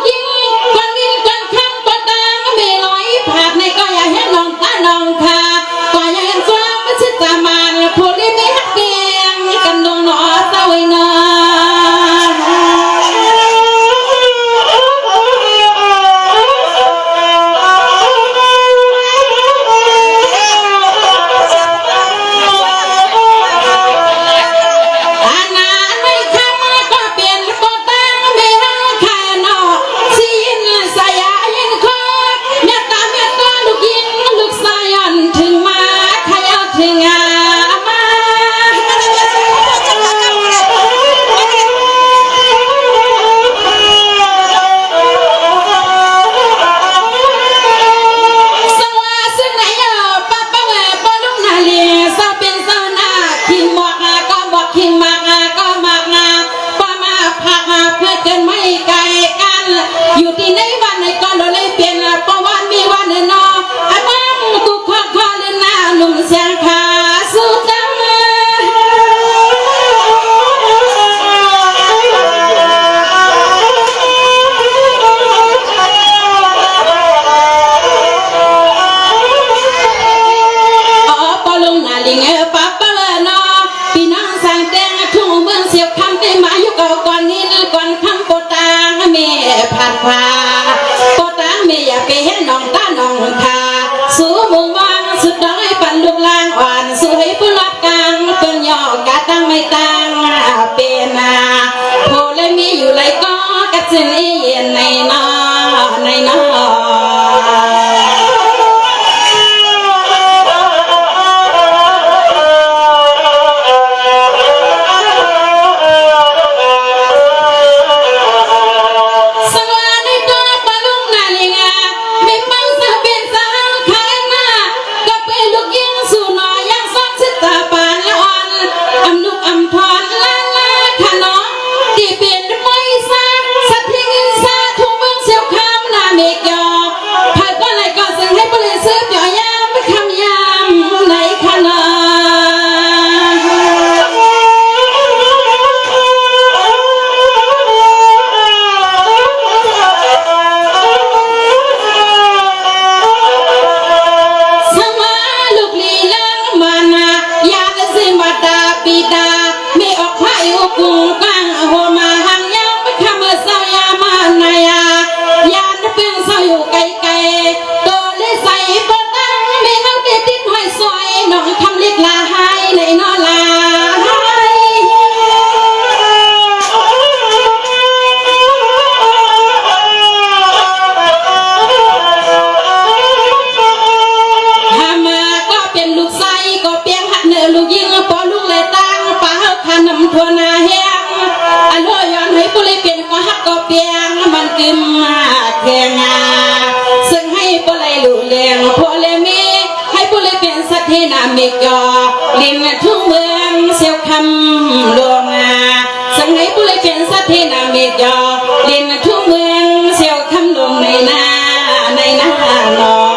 ก ฟ้าก็ตั้งไม่อยากไปเห็นน้องตาน้องคาสู้มุ่งหวังสุดน้อยปันลูกลางอ่อนสู้ให้ผู้รับกลางเปิ้นย่อกะตั้งไม่ตั้งเป็นโพเลยมีอยู่ไรก็กระสินเย็นในนอในนอมิกอลินทุ่งเมืองเสียวคำหลวงสังให้ผู้เลยเป็นสัตย์นามิกอลินทุ่งเมืองเสียวคำหลวงในนาหนอ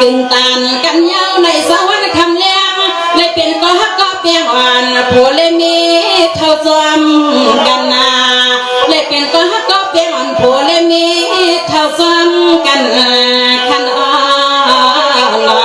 ตึงตานกันยาวในสวรรค์คำเลี้ยงเลยเป็นก็ฮักก็เปียงอ่อนผัวเลยมีเท่าจวมกันนาเลยเป็นก็ฮักก็เปียงอ่อนผัวเลยมีเท่าจวมกันขันอ่อนเ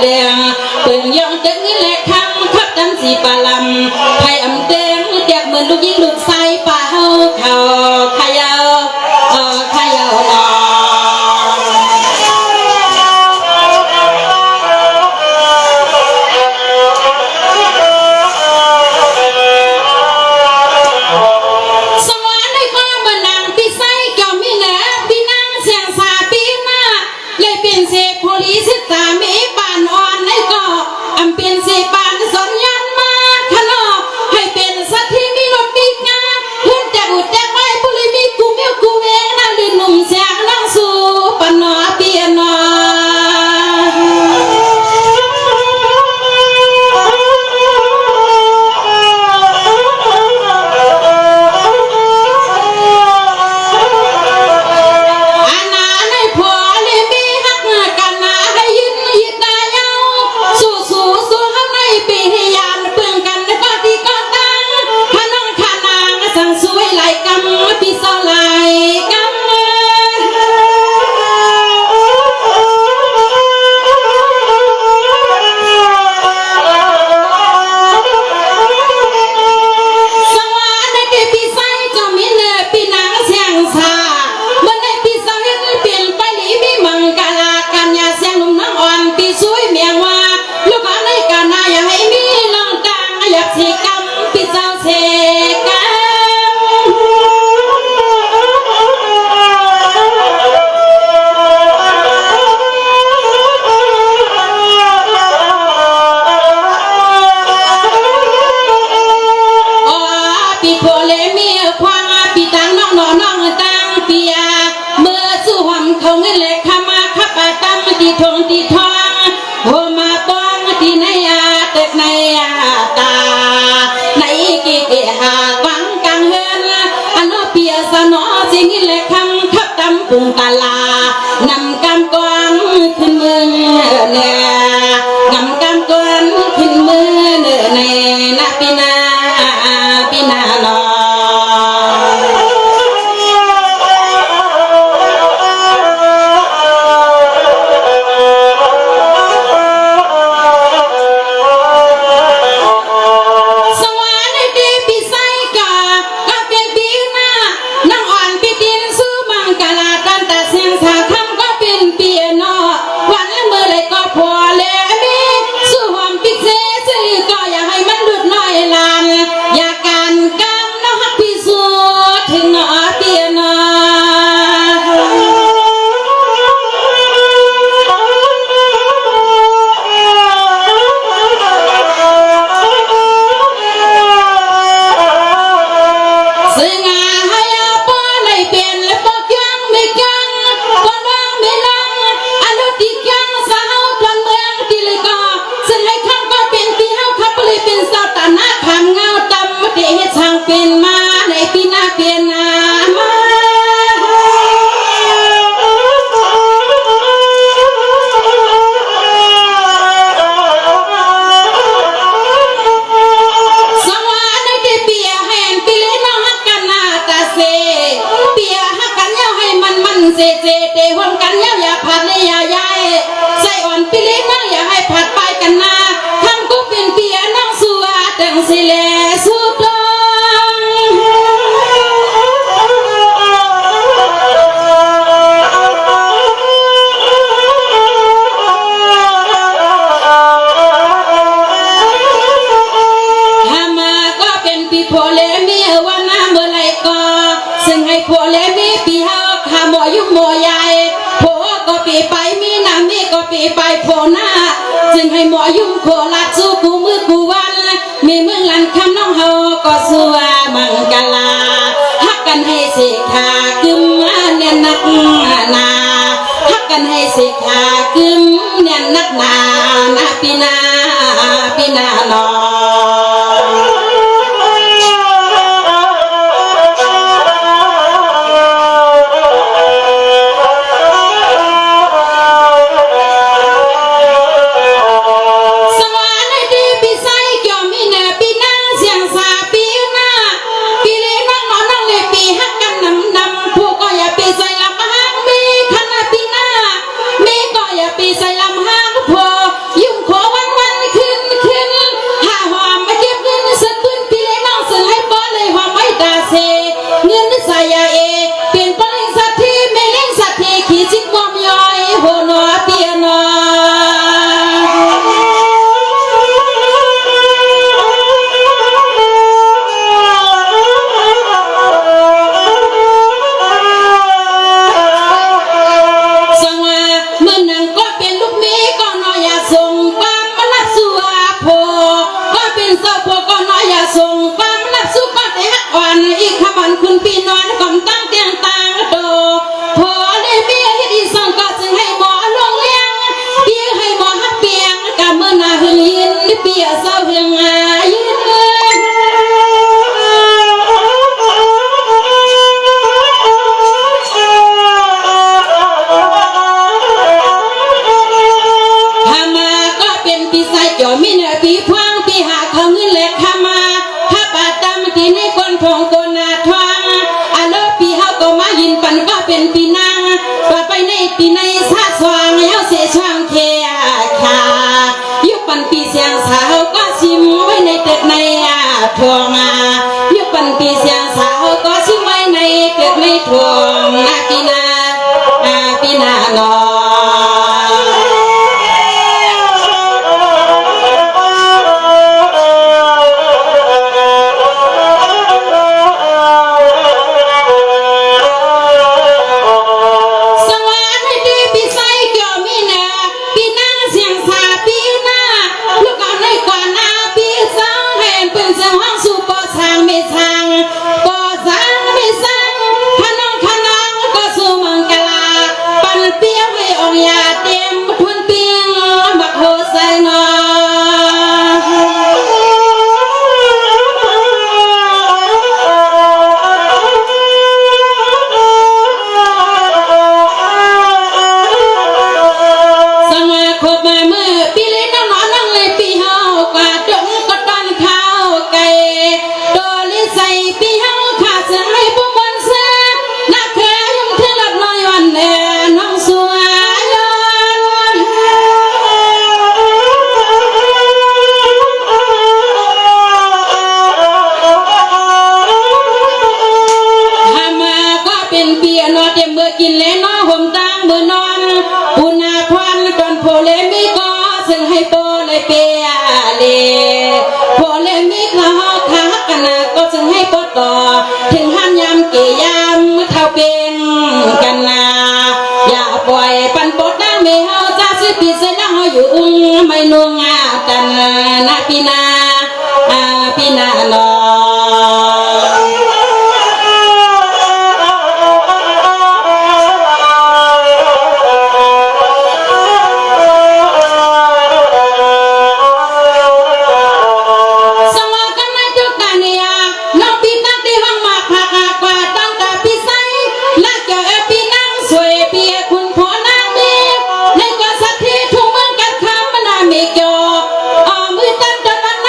เลี้ยงเปิ่งยองจึงแหลกคำขับจำสีปลาลำไทยอำเต็งเด็กเหมือนลูกยิงลูกไส้ป่าเฮาเขาขยาขยาหนอสวรรค์ในความบันดังปีไส้เกี่ยวมีแหนปีนางเสียงสาปีหน้าเลยเป็นเสกโพลีสิตาเมปานอ่อนในก็อำเป็นเสปานสนยันมาขนอให้เป็นสัตว์ที่มีรสดีงามเพื่อนจะอุดแจกไว้บุรีมีกูเมียวกูเวน่าลืนหนุ่มเสียงนั่งสู่ปนอเปียนอปุงตาลานำกำกวนขึ้นมือเนี่ยนำกำกวนขึ้นมือเนี่ยนาปีนาเนาะเป็นมาในปีหน้าเปลี่ยนนามาสวรรค์ในที่เปียแห่งปีเลน้องฮักกันนาตาเซเปียฮักกันเย้าให้มันเซเตหวมกันเย้าอย่าผัดในอย่าย้ายใส่อ่อนปีเลน้องอย่าให้ผัดไปกันนาทำก็เป็นเปียน้องสัวแต่งสิเลสุดพวกเลมีปีเฮาขาหมอยุ่งหมอใหญ่พวกก็ปีไปมีน้ำมีก็ปีไปโผล่หน้าจึงให้หมอยุ่งโคลาสู้กูมือกูวันมีเมืองลันคำน้องเฮาก็สัวมังกลาฮักกันให้สิขากึมเนี่ยนักนาฮักกันให้สิขากึมเนี่ยนักนาปีนาเนาะ ปีใส่ลำห้างพอยุ่ ายาเอเปลี่ยนไปสัตว์ที่ไม่เลี้ยงสัตว์ที่ขี้จิตมอมย้อยโหนอเปียนออีกขมันคุณปีนอนก่อมตั้งเตียงตางโตพอเลยเมียเฮ็ดอีสังก็จึงให้หมอลงเลี้ยงเปียให้หมอฮักเปียงกะเมื่อนาหึงยินเปียเศร้าหึงอายินทำมาก็เป็นปีใส่จ่อมีเนื้อปีพวงปีหาเขาเงินเล็กทำมาถ้าปาตามตีในคนพงคนนาทวงอันเลิศปีเฮาก็มายินปันก็เป็นปีนางต่อไปในปีในซาสว่างเฮาเสียช่างเคียขายุคปันปีเสียงสาวก็ชิมไว้ในเต็กในทวงยุคปันปีเสียงสาวก็ชิมไว้ในเต็กในทวงปีนาปีนาหนอกินเล่นน้อห่มตังเมื่อนอนปูนาควันตอนโพเลมิก็ซึ่งให้โปเลยเปียเลโพเลมิก็ฮอกขากันนะก็ซึ่งให้โปต่อถึงหันยำเกยำเท่าเป็นกันนะอย่าปล่อยปันโปตั้งไม่เฮาจ้าซื้อปีเสนาเฮาอยู่ไม่นุ่งตันนาปีนาปีนาหนอมือตั้งจนวันไหน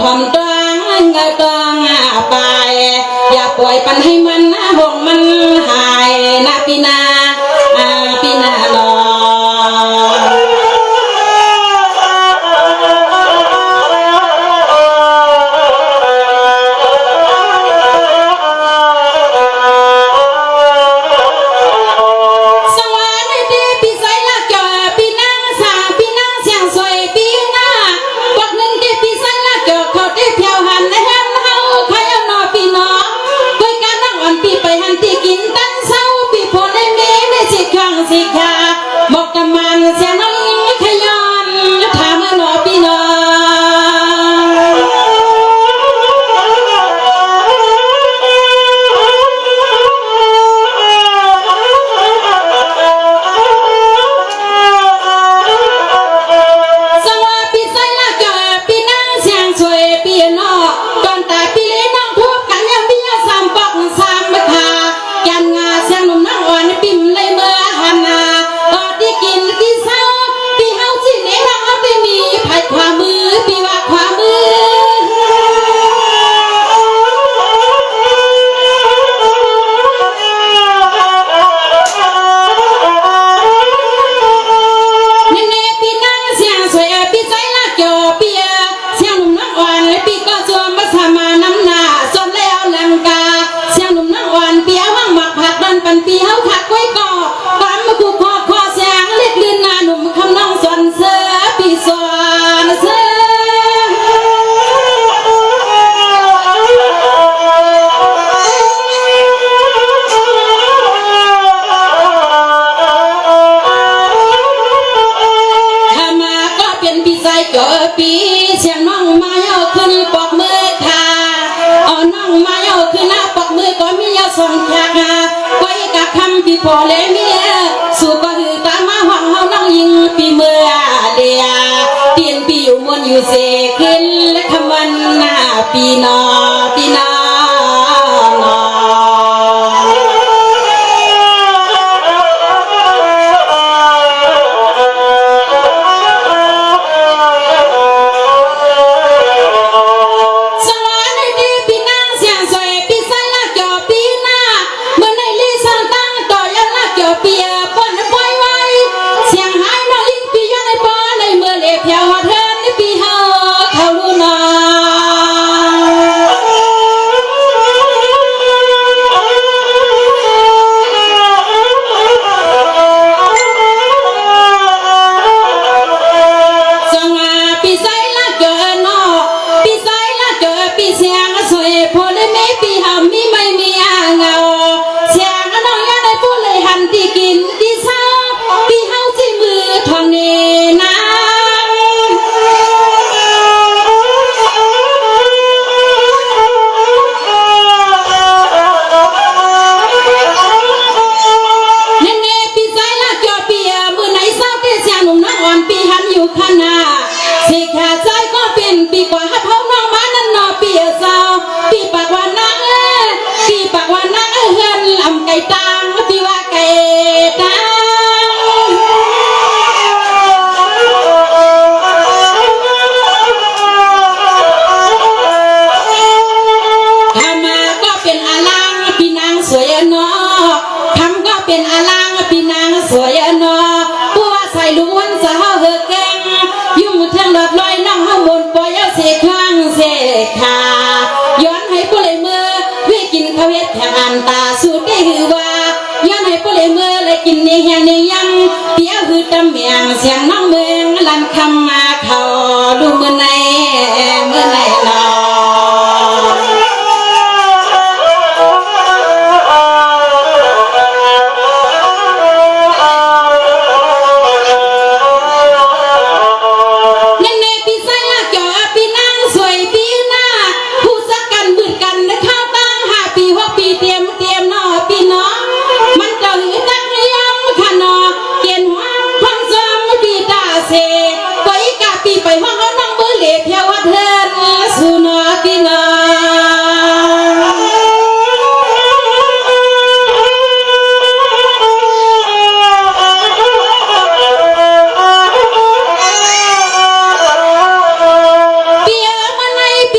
ทอมตัวเงาตัวไปอย่าปล่อยปันให้มันหงมันหายนะพี่นาพี่นาลอสิกาบอกกำมันเสียน้องขย้อนถามหนอพี่น้องสวัสดีไซละเกิดพี่นางเสียงสวยพี่น้องก่อนตาพี่เลี้ยน้องพูดกันยังพี่สามปอกสามมะขามแกนงาเสียงหนุ่มน้องอ่อนปิ่มเลยเมื่อกินที่เศร้าพี่เฮาจีเนน้องไปมีผัดความมือพี่ว่าความมือเน่พี่นั่งเสียงสวยพี่ใจละเกี่ยวพี่เสียงหนุ่มน้องอ่อนพี่ก็จวมมาสามาน้ำหนาจนแล้วลังกาเสียงหนุ่มน้องอ่อนพี่เอาว่างหมักผัดดันปันพี่เฮาขัดไว้ก่อความมาคู่พ่อลื่นนาหนุ่มคำน้องสอนเสือพี่สอนเสือถ้ามาก็เป็นพี่ใจเกิดปีเสียงน้องมาเยาขึ้นปอกมือค่ะเอาน้องมาเยาขึ้นหน้าปอกมือก็มีเยาส่งแขกไว้กับคำพี่พ่อและเมียสู่ก็คือตามมาหวังเฮาน้องยิงปีเมื่อเดียเตียนปีอยู่มวนอยู่เสขึ้นและคำวันหน้าปีนอปีนอนอสวัสดีพี่นางเสียงสวยพี่ใส่ละเกี่ยวปีหน้าเมื่อในลีสังตั้งต่อยันละเกี่ยวปีป้อนปล่อยไว้เสียงหายน้องลิงปีย้อนในป้อในเมื่อเล็บเพียวหอดเทินในปีเฮาเขารู้นอสงาปีใส่ละเกี่ยวนอปีใส่ละเกี่ยวปีเสียงสวยพอเลยไม่ปีเฮามีไม่มีเงาเสียงน้องย้อนในพูดเลยหันที่กินที่เศร้าปีเฮาที่มือทองเนนาเน่ปีใจละเกี่ยวปีมือไหนเศร้าที่เสียงหนุ่มน้องอ่อนปีหันอยู่ข้างหน้าสิแค่ใจก็เป็นปีกว่าฮับเฮาน้องมานั่นนอปีเศร้าปีปากว่านักปีปากว่านักเฮือนลำไก่ตังปีว่าไก่ตังทำมาก็เป็นอลังพี่นางสวยเนาะทำก็เป็นอลังพี่นางสวยเนาะผู้ว่าใส่ล้วนสาวเฮอแกงยุ่งเทิงหลอดลอยน้องเฮาบนปอยเสกข้างเสกขาย้อนให้ผู้เลยเมื่อวิกินข้าวเฮ็ดแข่งอันตาสูดได้หือว่าย้อนให้ผู้เลยเมื่อเลยกินในแห่ในยังเปียวหือตำเมียงเสียงน้องเมืองลันคำมาเขาดูเมื่อไหนเนาะไปห้องเขาน้องมือเหล็กเที่ยววัดเทินสุนอพี่น้องปี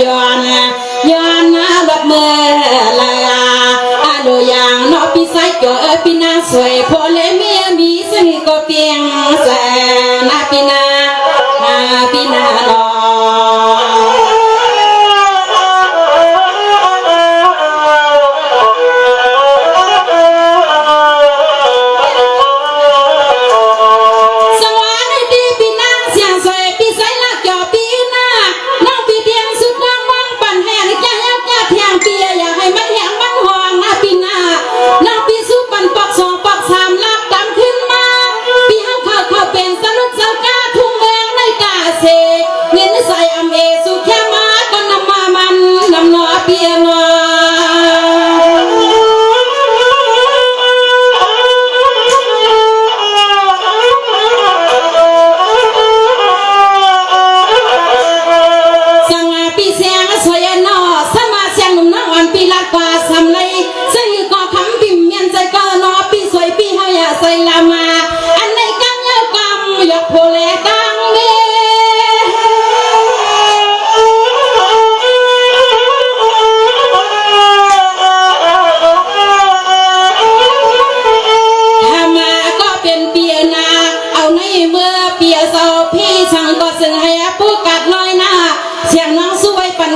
ย้อนรถเมื่อลาอาโลยังนอปีไซเกอปีนางสวยพอเลเมียมีซึ่งก็เพียงแสนปีนาลอ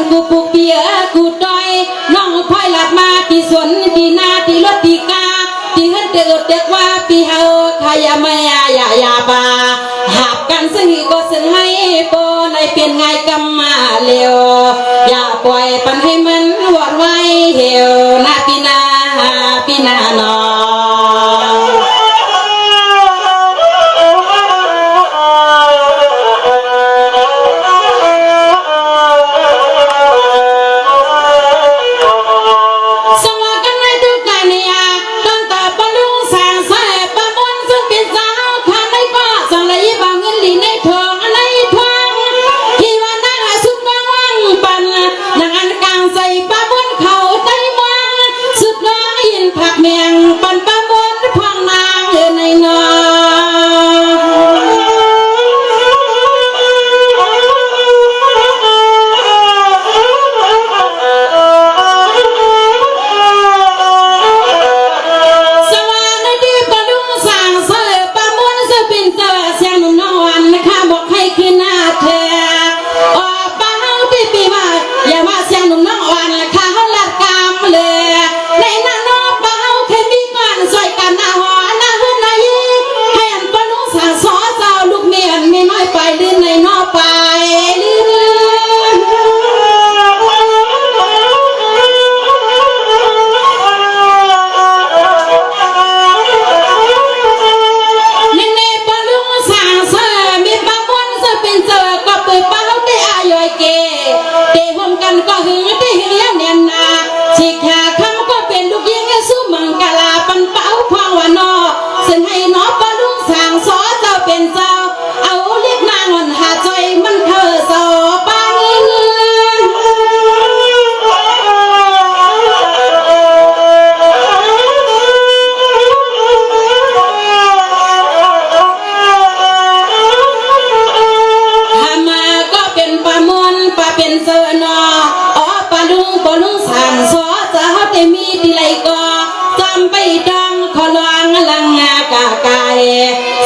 กูปูเปียกูดอยน้องพลอยหลัดมาที่สวนที่นาที่รถที่กาที่เฮิรนเด็กว่าปีเฮาขายามายาบาหาบกันซึ่งก็ซึ่งให้โปในเปลี่ยนไงกำมาเร็วอย่าปล่อยปันให้มันวอดไว้เหี่ยวนาปีนาหนอ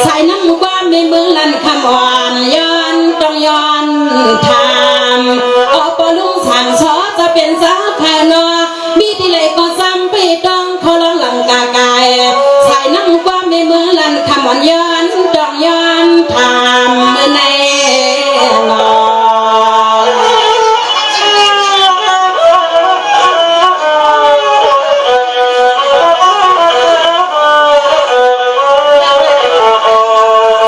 ใส่น้ำบ้านในเมืองลันคำอ่อนย้อนต้องย้อนทามปลุงสั่งซอจะเป็นสาวขานอมีที่ไหนก็ซ้ำไปต้องขอร้องหลังกากายใส่น้ำบ้านในเมืองลันคำอ่อนย้อนต้องย้อนทามในนอ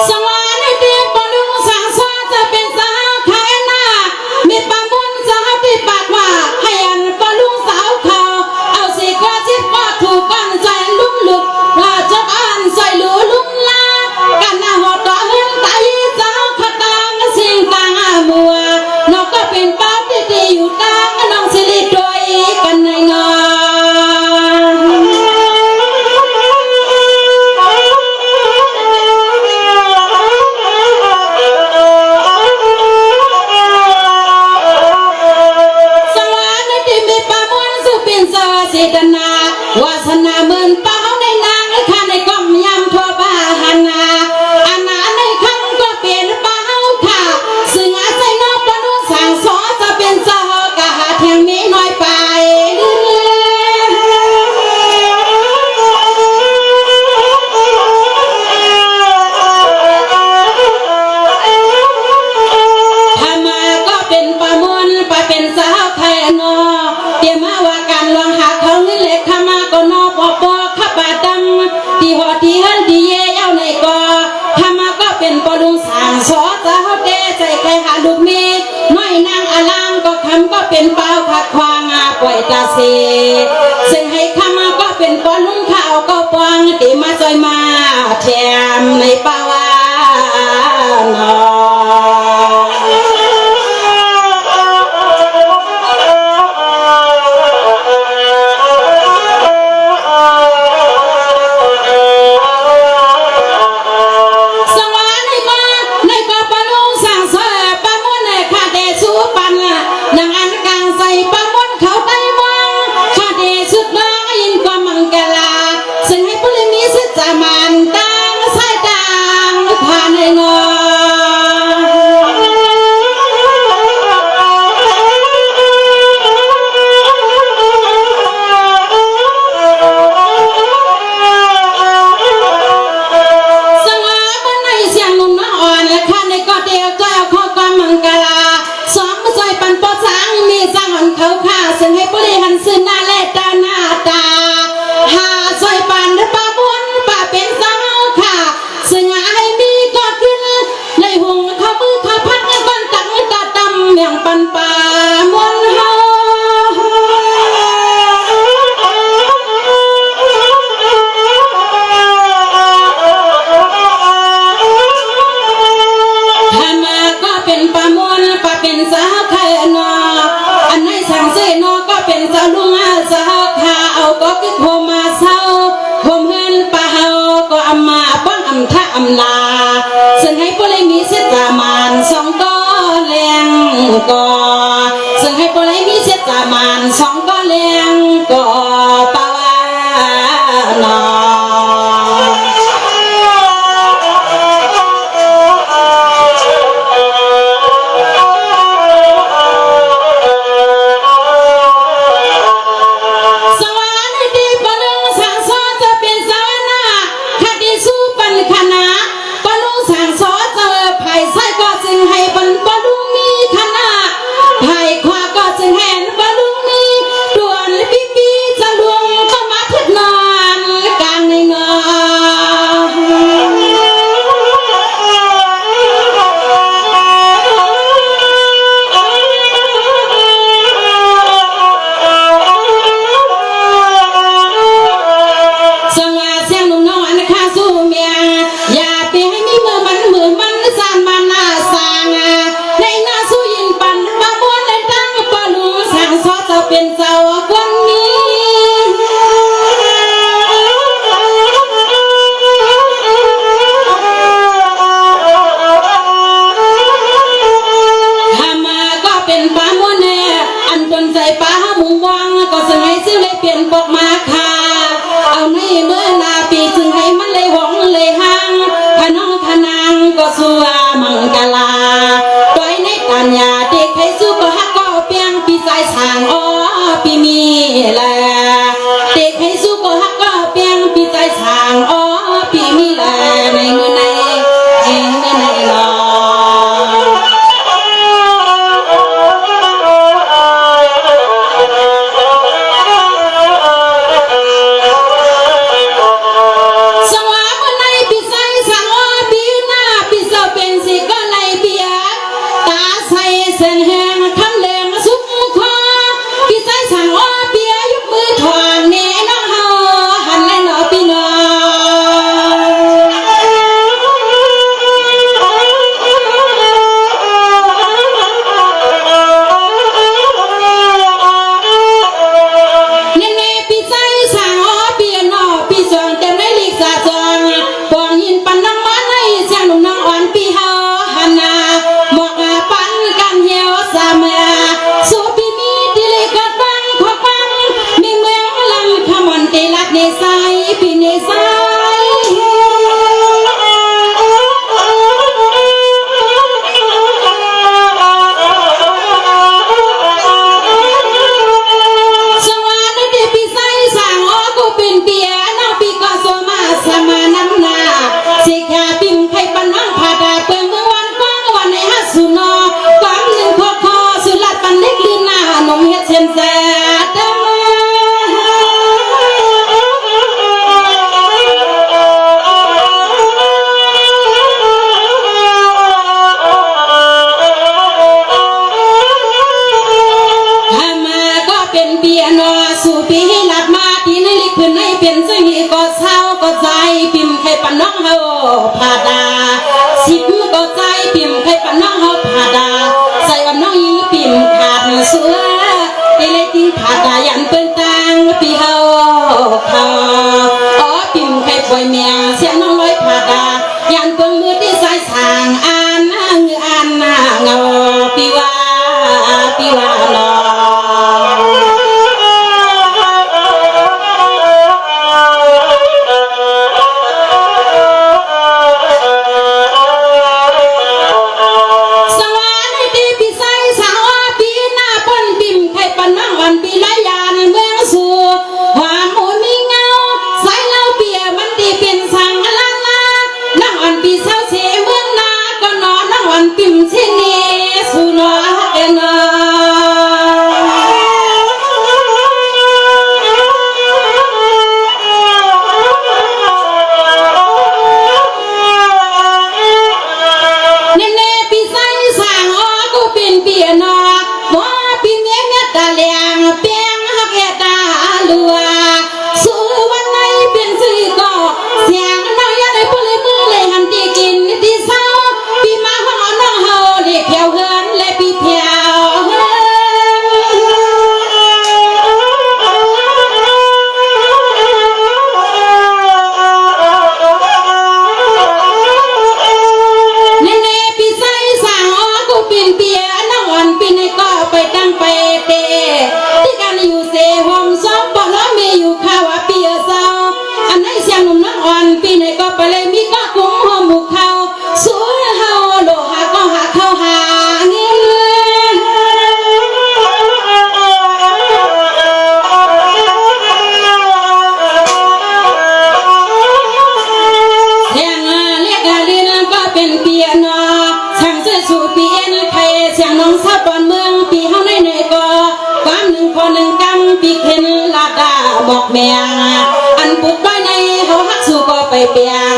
สวรรค์ในเตียงปลุงสั่งซอ เป็นสาวไทยนอเดี๋ยวมาว่าการลองหาเขาเงินเล็กขมาก็นอปอปอขับปาดำที่หอที่หันที่เย่เย้าในกอขมาก็เป็นปอดุงสางสอสาวเดใจใครหาลูกเมฆน้อยนางอลางก็คำก็เป็นเป้าขัดควางอาปล่อยตาเสซึ่งให้ขมาก็เป็นปอลุงข่าวก็ปองตีมาจอยมาแถมในป่าวานอซึ่งให้ผู้เลยมีเสตามานสองก็แรงก็ซึ่งให้ผู้เลยมีเสตามานสองก็แรงก็ปาวานอให้ เส้นแสดเป็นสิ่งก็เศร้าก็ใจพิมพ์ใครปนน้องเฮาผาดาสิบก็ใจพิมพ์ใครปนน้องเฮาผาดาใส่ว่าน้องยิงพิมพ์ขาดเสือไอ้เลยที่ผาดายันเป็นตังปีเฮาเขาอ๋อพิมพ์ใครปล่อยแมงเสียงน้องร้อยผาดายันเพิ่งมือที่สายสางอ่านเงาปีว่าลอปีไหนก็ไปเลยมีก็กุ้งหอมหมูเขาสู้เฮาโลหะก็หาเข้าหาเงินแทงเรียกกาลินก็เป็นเปียโนช่างเสื้อสูเปียนใครเสียงน้องสาวตอนเมืองปีเฮาในก็ความหนึ่งพอหนึ่งกำปีเข็นลาดาบอกแมงอันปุกด้อยในเขาฮักสู้ก็ไปเปียง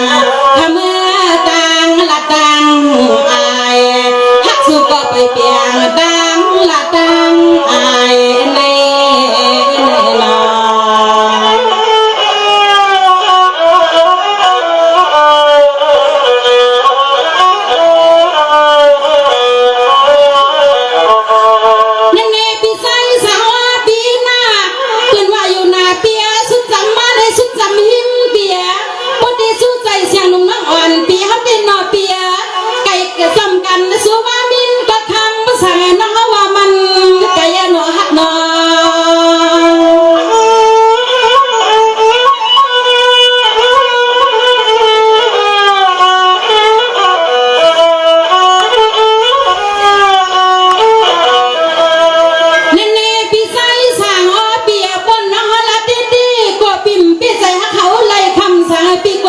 ทำเมื่อตังละตังอายฮักสู้ก็ไปเปียงตังละตังอายในน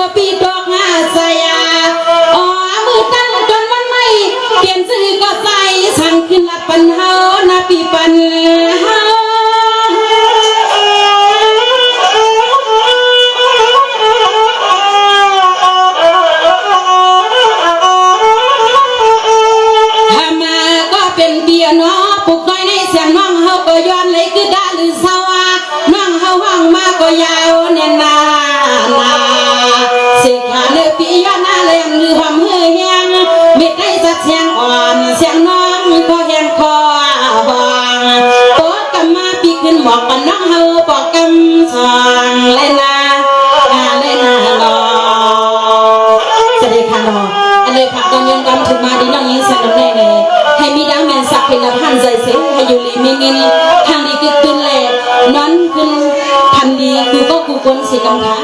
อปีดอกงาสยาอ๋อมือตั้งจนมันไม่เปลี่ยนชื่อก็ใส่สั่งขึ้นลัดปันเฮานาปีปันเฮาทำมาก็เป็นเบียร์เนาะปลุกน้อยในเสียงน้องเฮาก็ย้อนเลยคือด่าหรือเศร้าน้องเฮาห้องมาก็ยาวเนี่ยนาสิขาเลือปีย้อนหน้าแรงหรือความเฮือแหงมิดได้สัดเสียงอ่อนเสียงน้องก็แหงคอหองโป๊กำมาปีขึ้นบอกกันน้องเฮาบอกกำสองเลยนะเลยนะรอสวัสดีค่ะรออันเลยผักกำยังกำถึงมาดีน้องยิงสนุกแน่เลยให้มีดังแมนสักเป็นละพันใจเสียให้อยู่ลีมีเงินทางดีคือขึ้นแหล่นอนขึ้นพันดีคือก็กูคนสิกำขา